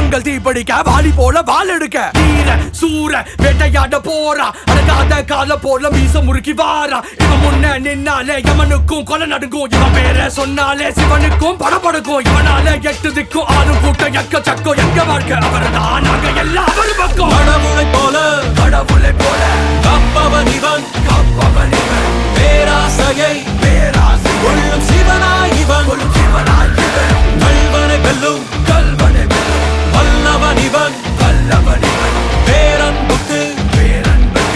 கண்கள் தீப்படிக்க வாலி போல வால் எடுக்க வீர சூர வேட்டையாட போறா அடங்காத கால போல மீச முறுக்கி வாரா இவன் முன்ன நின்னாலே யமனுக்கும் கொலை நடுங்கும் இவன் பேர சொன்னாலே சிவனுக்கும் படபடுக்கும் இவனால 8 திக்கும் 6 கூட்டம் எக்க சக்கம் எங்க வாழ்க்கை அவர்தான் நாங்க எல்லாம் அவரு பக்கம் கடவுளை போல கப்பவன் இவன் பேராசையை கொள்ளும் சிவனாய் இவன் கல்வனை வெல்லும் வல்லவன் இவன் பேரன்புக்கு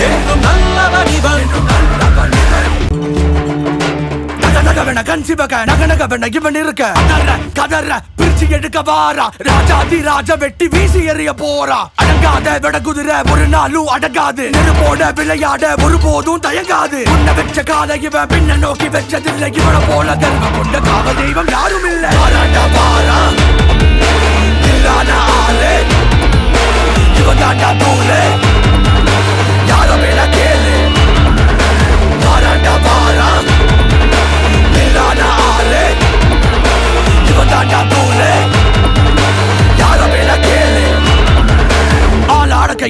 என்றும் நல்லவன் இவன் கண் சிவக நகநகவன இவன் இருக்க கதற பிரிச்சு எடுக்க வாரா ராஜாதி ராஜ வெட்டி வீசி எறிய போறா அடங்காத விட குதிரை ஒரு நாளும் அடங்காது நெருப்போட விளையாட ஒருபோதும் தயங்காது உன்ன வெச்ச கால இவன் பின்ன நோக்கி வெச்சதில்லை இவனை போல கர்வம் கொண்ட காவல் தெய்வம் யாரும் இல்ல வாரா இல்லாத ஆளு இவன் தாண்டா தூளு யார மேல கேளு வாரா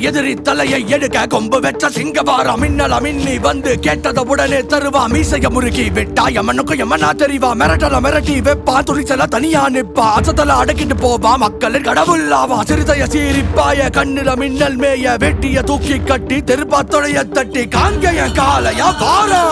எதிரி தலையை எடுக்க கொம்பு வெச்ச சிங்கவாரா மின்னல மின்னி வந்து கேட்டத உடனே தருவா மீசைய முறுக்கி விட்டா எமனுக்கு எமனா தெரிவா மிரட்டி வெப்பா துணிச்சல தனியா நிப்பா அசத்தல அடக்கிட்டு போவா மக்களின் கடவுளாவா சிறுதைய சீரிப்பாய கண்ணில மின்னல் மேய வெட்டிய தூக்கி கட்டி தெருப்பா தொடைய தட்டி காங்கைய காலையா வாரா